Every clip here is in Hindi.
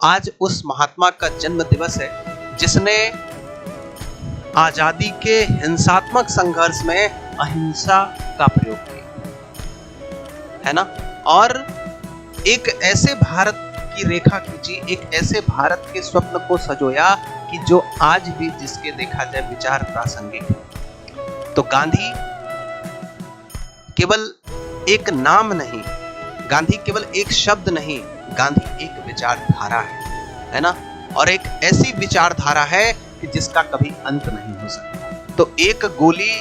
आज उस महात्मा का जन्म दिवस है जिसने आजादी के हिंसात्मक संघर्ष में अहिंसा का प्रयोग किया, है ना। और एक ऐसे भारत की रेखा खींची, एक ऐसे भारत के स्वप्न को सजोया कि जो आज भी जिसके देखा जाए विचार प्रासंगिक है। तो गांधी केवल एक नाम नहीं, गांधी केवल एक शब्द नहीं, गांधी एक विचारधारा है ना। और एक ऐसी विचारधारा है कि जिसका कभी अंत नहीं हो सकता। तो एक गोली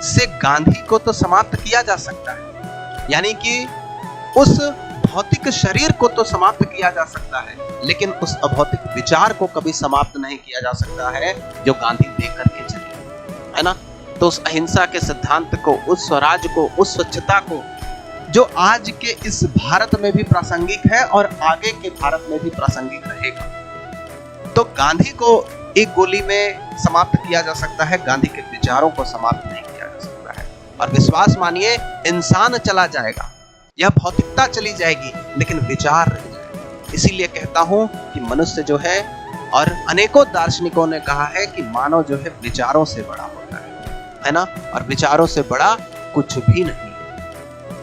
से गांधी को तो समाप्त किया जा सकता है, यानी कि उस भौतिक शरीर को तो समाप्त किया जा सकता है, लेकिन उस अभौतिक विचार को कभी समाप्त नहीं किया जा सकता है जो गांधी दे करके चले, है ना। तो उस अहिंसा के सिद्धांत को, उस स्वराज को, उस स्वच्छता को, जो आज के इस भारत में भी प्रासंगिक है और आगे के भारत में भी प्रासंगिक रहेगा। तो गांधी को एक गोली में समाप्त किया जा सकता है, गांधी के विचारों को समाप्त नहीं किया जा सकता है। और विश्वास मानिए, इंसान चला जाएगा, यह भौतिकता चली जाएगी, लेकिन विचार रह जाएगा। इसीलिए कहता हूं कि मनुष्य जो है, और अनेकों दार्शनिकों ने कहा है कि मानव जो है विचारों से बड़ा होता है ना। और विचारों से बड़ा कुछ भी नहीं,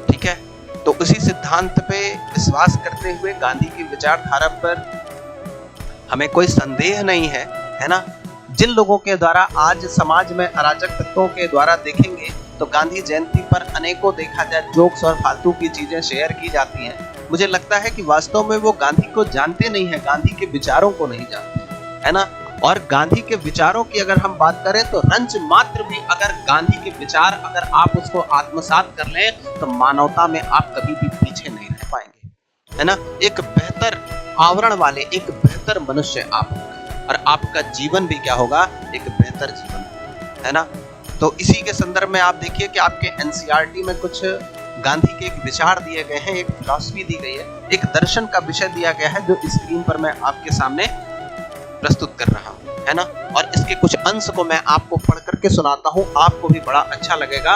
ठीक है। तो उसी सिद्धांत पे विश्वास करते हुए गांधी की विचारधारा पर हमें कोई संदेह नहीं है ना। जिन लोगों के द्वारा आज समाज में अराजक तत्वों के द्वारा देखेंगे तो गांधी जयंती पर अनेकों देखा जाए जोक्स और फालतू की चीजें शेयर की जाती हैं, मुझे लगता है कि वास्तव में वो गांधी को जानते नहीं है, गांधी के विचारों को नहीं जानते, है ना। और गांधी के विचारों की अगर हम बात करें तो रंच मात्र भी अगर गांधी के विचार अगर आप उसको आत्मसात कर लें तो मानवता में आप कभी भी पीछे नहीं रह पाएंगे, है ना। एक बेहतर आवरण वाले, एक बेहतर मनुष्य आप होंगे और आपका जीवन भी क्या होगा, एक बेहतर जीवन, है ना। तो इसी के संदर्भ में आप देखिए कि आपके एनसीईआरटी में कुछ गांधी के एक विचार दिए गए हैं, एक फिलॉसफी दी गई है, एक दर्शन का विषय दिया गया है, जो स्क्रीन पर मैं आपके सामने प्रस्तुत कर रहा हूं, है ना। और इसके कुछ अंश को मैं आपको पढ़ करके सुनाता हूं, आपको भी बड़ा अच्छा लगेगा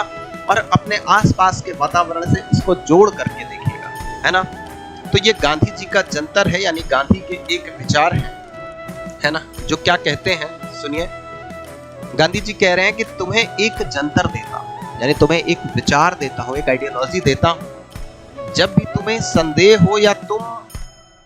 और अपने आसपास के वातावरण से इसको जोड़ करके देखिएगा, है ना। तो ये गांधी जी का जंतर है, यानी गांधी के एक विचार है ना, जो क्या कहते हैं सुनिए। गांधी जी कह रहे हैं कि तुम्हें एक जंतर देता हूं, यानी तुम्हें एक विचार देता हूं, एक आइडियोलॉजी देता हूं। जब भी तुम्हें संदेह हो या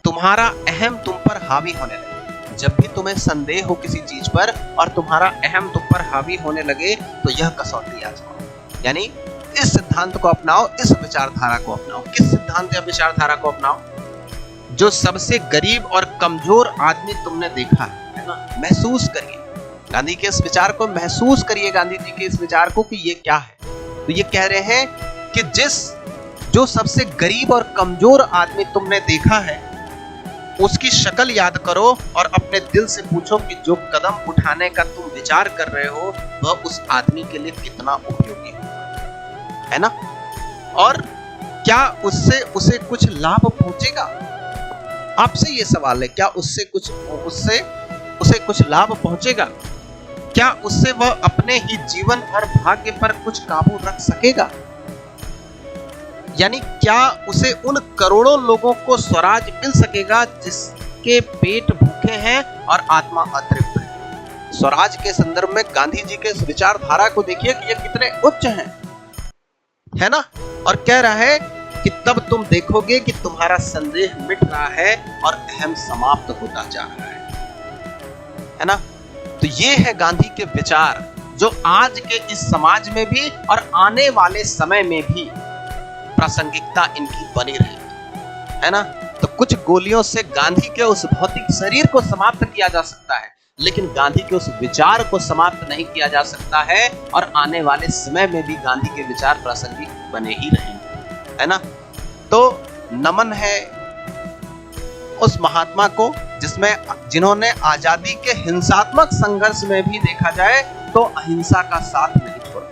तुम्हारा अहम तुम पर हावी होने लगे, जब भी तुम्हें संदेह हो किसी चीज पर और तुम्हारा अहम तुम पर हावी होने लगे, तो यह कसौटी आजमाओ, यानी इस सिद्धांत को अपनाओ, इस विचारधारा को अपनाओ। किस सिद्धांत या विचारधारा को अपनाओ? जो सबसे गरीब और कमजोर आदमी तुमने देखा है ना, महसूस करिए गांधी के इस विचार को, महसूस करिए गांधी जी के इस विचार को कि ये क्या है। तो ये कह रहे हैं कि जो सबसे गरीब और कमजोर आदमी तुमने देखा है, उसकी शक्ल याद करो और अपने दिल से पूछो कि जो कदम उठाने का तुम विचार कर रहे हो वह उस आदमी के लिए कितना उपयोगी है ना। और क्या उससे उसे कुछ लाभ पहुंचेगा? आपसे ये सवाल है, क्या उससे उसे कुछ लाभ पहुंचेगा? क्या उससे वह अपने ही जीवन और भाग्य पर कुछ काबू रख सकेगा? यानी क्या उसे उन करोड़ों लोगों को स्वराज मिल सकेगा जिसके पेट भूखे हैं और आत्मा अतृप्त है? स्वराज के संदर्भ में गांधी जी के इस विचारधारा को देखिए कि ये कितने उच्च हैं, है ना। और कह रहा है कि तब तुम देखोगे कि तुम्हारा संदेह मिट रहा है और अहम समाप्त होता जा रहा है ना। तो ये है गांधी के विचार, जो आज के इस समाज में भी और आने वाले समय में भी प्रासंगिकता इनकी बनी रहेगी, है ना। तो कुछ गोलियों से गांधी के उस भौतिक शरीर को समाप्त किया जा सकता है, लेकिन गांधी के उस विचार को समाप्त नहीं किया जा सकता है, और आने वाले समय में भी गांधी के विचार प्रासंगिक बने ही रहेंगे, है ना। तो नमन है उस महात्मा को जिन्होंने आजादी के हिंसात्मक संघर्ष में भी देखा जाए तो अहिंसा का साथ नहीं छोड़ा।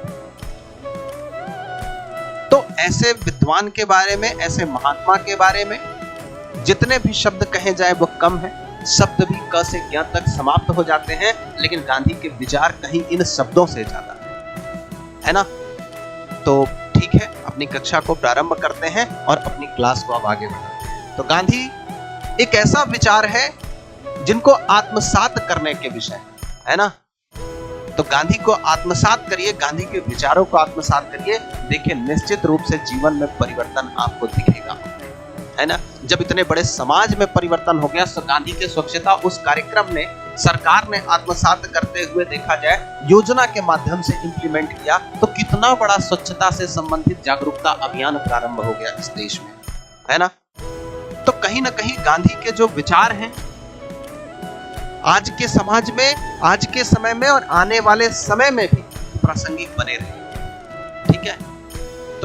तो ऐसे विद्वान के बारे में, ऐसे महात्मा के बारे में जितने भी शब्द कहे जाए वो कम है। शब्द भी क से ज्ञ तक समाप्त हो जाते हैं, लेकिन गांधी के विचार कहीं इन शब्दों से ज्यादा है ना। तो ठीक है, अपनी कक्षा को प्रारंभ करते हैं और अपनी क्लास को अब आगे बढ़ाते हैं। तो गांधी एक ऐसा विचार है जिनको आत्मसात करने के विषय है ना। तो गांधी को आत्मसात करिए, गांधी के विचारों को आत्मसात करिए, देखिए निश्चित रूप से जीवन में परिवर्तन आपको दिखेगा, है ना। जब इतने बड़े समाज में परिवर्तन हो गया तो गांधी के स्वच्छता उस कार्यक्रम ने सरकार ने आत्मसात करते हुए देखा जाए योजना के माध्यम से इंप्लीमेंट किया, तो कितना बड़ा स्वच्छता से संबंधित जागरूकता अभियान प्रारंभ हो गया इस देश में, है ना। तो कहीं ना कहीं गांधी के जो विचार हैं आज के समाज में, आज के समय में और आने वाले समय में भी प्रासंगिक बने रहे, ठीक है।